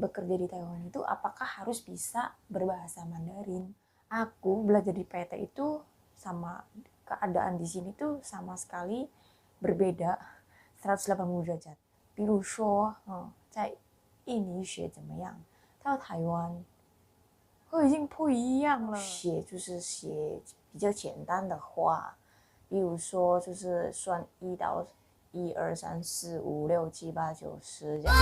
bekerja di Taiwan itu apakah harus bisa berbahasa Mandarin? Aku belajar di PT itu sama keadaan di sini tuh sama sekali berbeda 180 derajat. 比如说，在印尼学怎么样，到台湾已经不一样了。写就是写比较简单的话，比如说就是算1到1、2、3、4、5、6、7、8、9、10这样。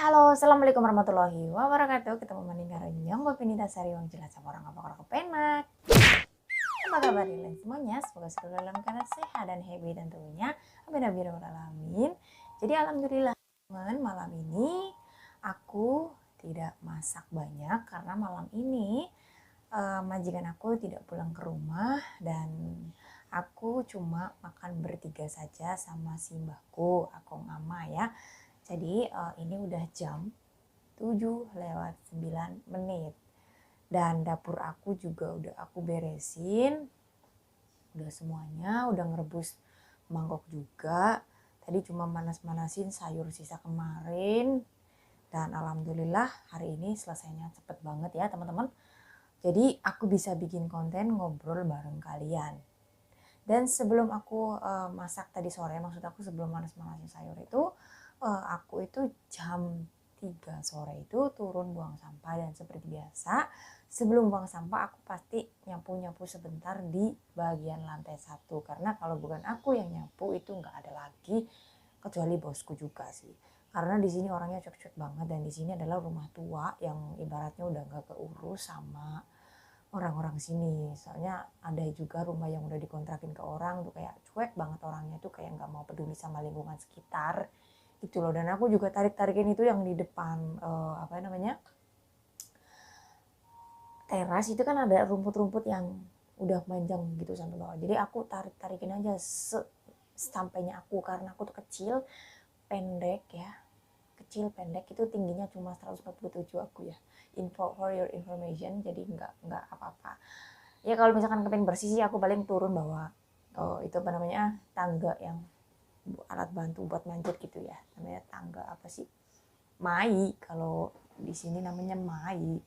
Halo, assalamualaikum warahmatullahi wabarakatuh. Ketemu maning karo nyong Pinita Sari wong jelas sama orang apa kepenak. Apa kabar kalian semuanya? Semoga selalu dalam keadaan sehat dan happy dan tentunya amin amin alamin. Jadi alhamdulillah teman, malam ini aku tidak masak banyak karena malam ini majikan aku tidak pulang ke rumah dan aku cuma makan bertiga saja sama si mbahku, aku ngama ya. Jadi ini udah jam 7:09 dan dapur aku juga udah aku beresin, udah semuanya, udah ngerebus mangkok juga. Tadi cuma manas-manasin sayur sisa kemarin dan alhamdulillah hari ini selesainya cepet banget ya teman-teman. Jadi aku bisa bikin konten ngobrol bareng kalian. Dan sebelum aku masak tadi sore, maksud aku sebelum manas-manasin sayur itu, aku itu jam 3 sore itu turun buang sampah dan seperti biasa sebelum buang sampah aku pasti nyapu-nyapu sebentar di bagian lantai 1 karena kalau bukan aku yang nyapu itu nggak ada lagi kecuali bosku juga sih, karena di sini orangnya cuek-cuek banget dan di sini adalah rumah tua yang ibaratnya udah nggak keurus sama orang-orang sini. Soalnya ada juga rumah yang udah dikontrakin ke orang tuh kayak cuek banget orangnya tuh, kayak nggak mau peduli sama lingkungan sekitar gitu loh. Dan aku juga tarik-tarikin itu yang di depan teras itu kan ada rumput-rumput yang udah panjang gitu sampai bawah. Jadi aku tarik-tarikin aja sampainya aku, karena aku tuh kecil, pendek ya. Kecil pendek itu tingginya cuma 147 aku ya. Info for your information, jadi nggak apa-apa. Ya kalau misalkan kepengen bersih sih aku paling turun bawa itu apa namanya, tangga yang alat bantu buat manjat gitu ya. Namanya tangga apa sih? Mai, kalau di sini namanya mai.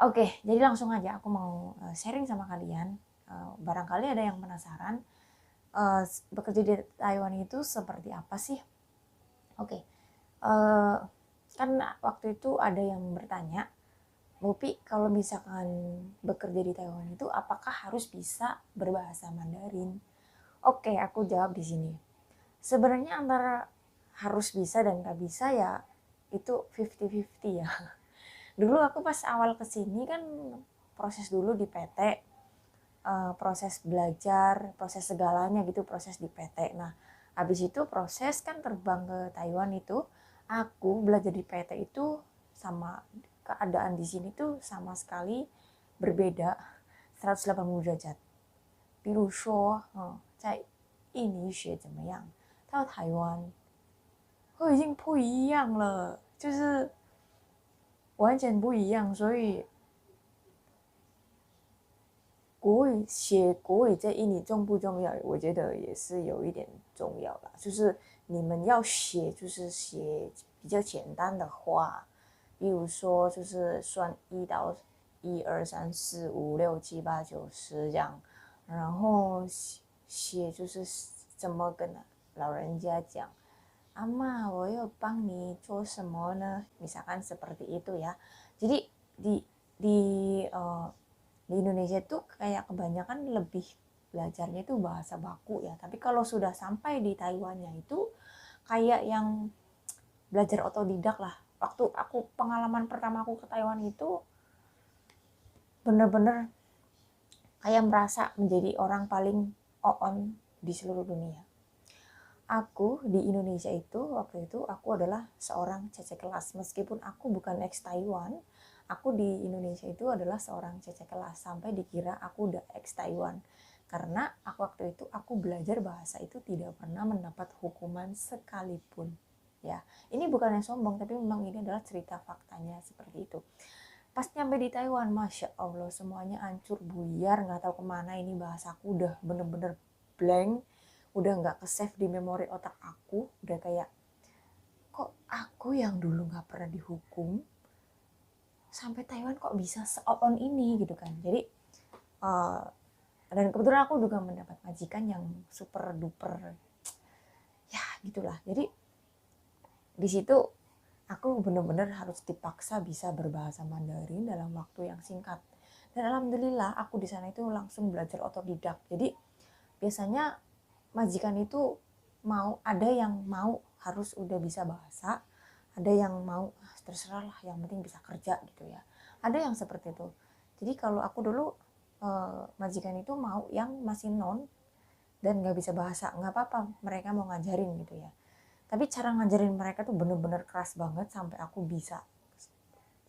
Oke, jadi langsung aja aku mau sharing sama kalian. Barangkali ada yang penasaran, bekerja di Taiwan itu seperti apa sih? Oke, kan waktu itu ada yang bertanya, Bopi kalau misalkan bekerja di Taiwan itu apakah harus bisa berbahasa Mandarin? Oke, aku jawab di sini. Sebenarnya antara harus bisa dan nggak bisa ya itu 50-50 ya. Dulu aku pas awal kesini kan proses dulu di PT, proses belajar, proses segalanya gitu, proses di PT. Nah, habis itu proses kan terbang ke Taiwan itu, aku belajar di PT itu sama keadaan di sini tuh sama sekali berbeda 180 derajat. 比如说，在印尼学怎么样，到台湾已经不一样了，就是完全不一样。所以学国语在印尼重不重要？我觉得也是有一点重要啦。就是你们要学，就是学比较简单的话，比如说就是算1、2、3、4、5、6、7、8、9、10这样，然后写就是怎么跟老人家讲。Ama, woyo bang nih, co semuanya, misalkan seperti itu ya. Jadi di di Indonesia itu kayak kebanyakan lebih belajarnya itu bahasa baku ya. Tapi kalau sudah sampai di Taiwannya itu kayak yang belajar otodidak lah. Waktu aku pengalaman pertama aku ke Taiwan itu bener-bener kayak merasa menjadi orang paling on di seluruh dunia. Aku di Indonesia itu waktu itu aku adalah seorang cece kelas, meskipun aku bukan ex Taiwan, aku di Indonesia itu adalah seorang cece kelas sampai dikira aku udah ex Taiwan, karena waktu itu aku belajar bahasa itu tidak pernah mendapat hukuman sekalipun ya. Ini bukan yang sombong, tapi memang ini adalah cerita faktanya seperti itu. Pas nyampe di Taiwan, Masya Allah semuanya hancur buyar, nggak tahu kemana ini bahasaku, udah bener-bener blank, udah nggak ke-save di memori otak aku, udah kayak kok aku yang dulu nggak pernah dihukum sampai Taiwan kok bisa se-on ini gitu kan. Jadi dan kebetulan aku juga mendapat majikan yang super duper ya gitulah. Jadi di situ aku benar-benar harus dipaksa bisa berbahasa Mandarin dalam waktu yang singkat. Dan alhamdulillah aku di sana itu langsung belajar otodidak. Jadi biasanya majikan itu ada yang mau harus udah bisa bahasa, ada yang mau terserah lah, yang penting bisa kerja gitu ya. Ada yang seperti itu. Jadi kalau aku dulu majikan itu mau yang masih non dan nggak bisa bahasa, nggak apa-apa, mereka mau ngajarin gitu ya. Tapi cara ngajarin mereka tuh bener-bener keras banget sampai aku bisa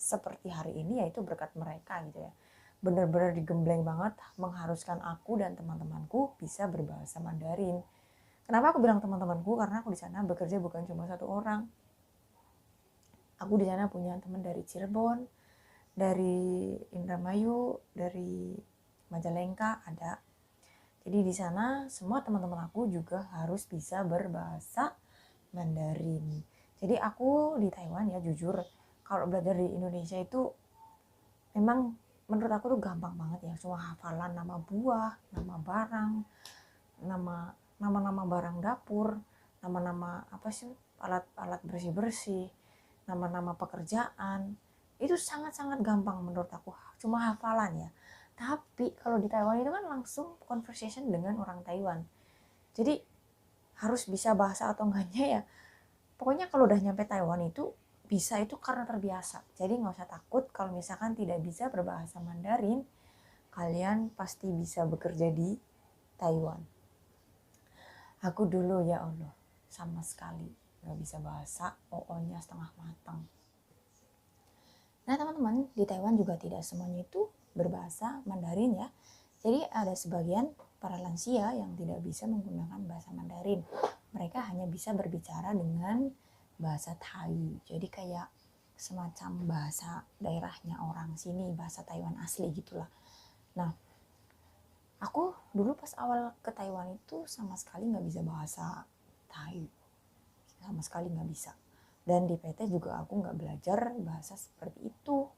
seperti hari ini, yaitu berkat mereka gitu ya. Bener-bener digembleng banget, mengharuskan aku dan teman-temanku bisa berbahasa Mandarin. Kenapa aku bilang teman-temanku? Karena aku di sana bekerja bukan cuma satu orang. Aku di sana punya teman dari Cirebon, dari Indramayu, dari Majalengka ada. Jadi di sana semua teman-teman aku juga harus bisa berbahasa Mandarin. Jadi aku di Taiwan ya jujur, kalau belajar di Indonesia itu memang menurut aku tuh gampang banget ya. Cuma hafalan nama buah, nama barang, nama-nama barang dapur, nama-nama apa sih, alat-alat bersih-bersih, nama-nama pekerjaan. Itu sangat-sangat gampang menurut aku, cuma hafalan ya. Tapi kalau di Taiwan itu kan langsung conversation dengan orang Taiwan. Jadi harus bisa bahasa atau enggaknya ya. Pokoknya kalau udah nyampe Taiwan itu bisa itu karena terbiasa. Jadi nggak usah takut kalau misalkan tidak bisa berbahasa Mandarin, kalian pasti bisa bekerja di Taiwan. Aku dulu ya Allah sama sekali nggak bisa bahasa, oo-nya setengah matang. Nah teman-teman, di Taiwan juga tidak semuanya itu berbahasa Mandarin ya. Jadi ada sebagian para lansia yang tidak bisa menggunakan bahasa Mandarin. Mereka hanya bisa berbicara dengan bahasa Thai. Jadi kayak semacam bahasa daerahnya orang sini, bahasa Taiwan asli gitulah. Nah, aku dulu pas awal ke Taiwan itu sama sekali nggak bisa bahasa Thai. Sama sekali nggak bisa. Dan di PT juga aku nggak belajar bahasa seperti itu.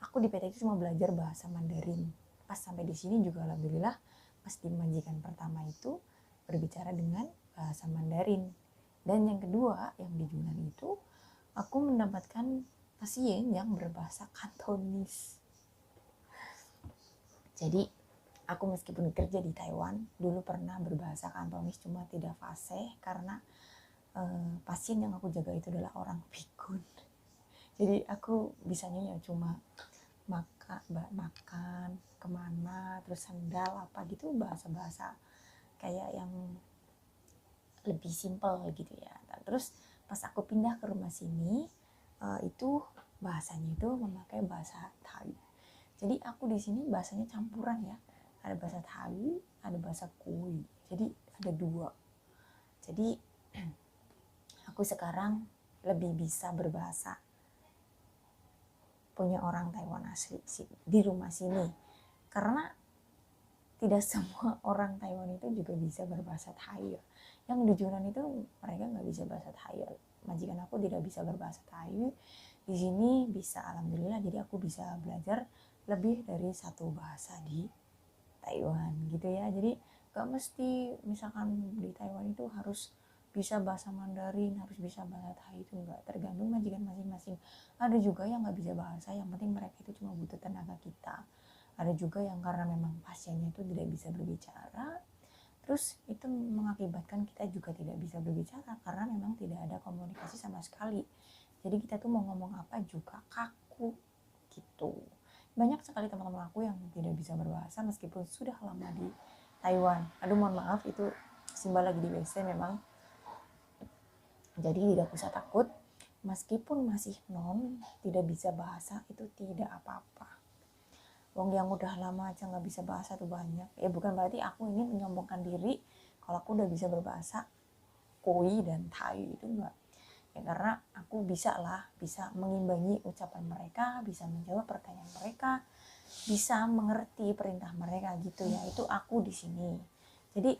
Aku di PT itu cuma belajar bahasa Mandarin. Pas sampai di sini juga alhamdulillah pas di majikan pertama itu berbicara dengan bahasa Mandarin. Dan yang kedua yang di Yunnan itu aku mendapatkan pasien yang berbahasa Kantonis. Jadi aku meskipun kerja di Taiwan dulu pernah berbahasa Kantonis cuma tidak fasih karena pasien yang aku jaga itu adalah orang pikun. Jadi aku bisanya ya cuma makan kemana terus sendal apa gitu bahasa-bahasa kayak yang lebih simpel gitu ya. Terus pas aku pindah ke rumah sini itu bahasanya itu memakai bahasa Thai. Jadi aku di sini bahasanya campuran ya. Ada bahasa Thai, ada bahasa Kui. Jadi ada dua. Jadi aku sekarang lebih bisa berbahasa punya orang Taiwan asli di rumah sini. Karena tidak semua orang Taiwan itu juga bisa berbahasa Thai. Yang di Yunnan itu mereka nggak bisa bahasa Thai. Majikan aku tidak bisa berbahasa Thai. Di sini bisa alhamdulillah, jadi aku bisa belajar lebih dari satu bahasa di Taiwan gitu ya. Jadi gak mesti misalkan di Taiwan itu harus bisa bahasa Mandarin, harus bisa bahasa Thai, itu enggak, tergantung majikan masing-masing. Ada juga yang nggak bisa bahasa, yang penting mereka itu cuma butuh tenaga kita. Ada juga yang karena memang pasiennya itu tidak bisa berbicara, terus itu mengakibatkan kita juga tidak bisa berbicara karena memang tidak ada komunikasi sama sekali. Jadi kita tuh mau ngomong apa juga kaku gitu. Banyak sekali teman-teman aku yang tidak bisa berbahasa meskipun sudah lama di Taiwan. Aduh mohon maaf, itu Simba lagi di WC memang. Jadi tidak usah takut, meskipun masih tidak bisa bahasa itu tidak apa-apa. Wong yang udah lama aja nggak bisa bahasa tuh banyak. Ya bukan berarti aku ini menyombongkan diri kalau aku udah bisa berbahasa Koi dan Thai, itu enggak. Ya karena aku bisa mengimbangi ucapan mereka, bisa menjawab pertanyaan mereka, bisa mengerti perintah mereka gitu ya. Itu aku di sini. Jadi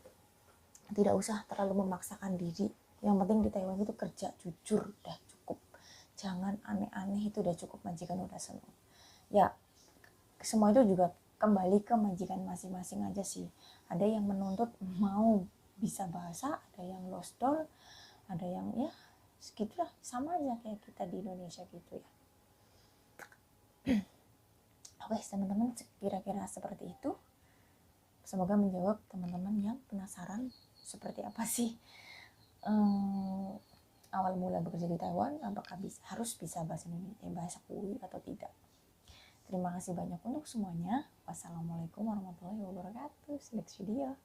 tidak usah terlalu memaksakan diri. Yang penting di Taiwan itu kerja jujur udah cukup. Jangan aneh-aneh, itu udah cukup, majikan udah senang. Ya semua itu juga kembali ke majikan masing-masing aja sih. Ada yang menuntut mau bisa bahasa, ada yang lost door, ada yang ya segitulah, sama aja kayak kita di Indonesia gitu ya. Oke teman-teman, kira-kira seperti itu. Semoga menjawab teman-teman yang penasaran seperti apa sih awal mula bekerja di Taiwan, apakah harus bisa bahasa Indonesia, bahasa Kui atau tidak. Terima kasih banyak untuk semuanya. Wassalamualaikum warahmatullahi wabarakatuh. See you next video.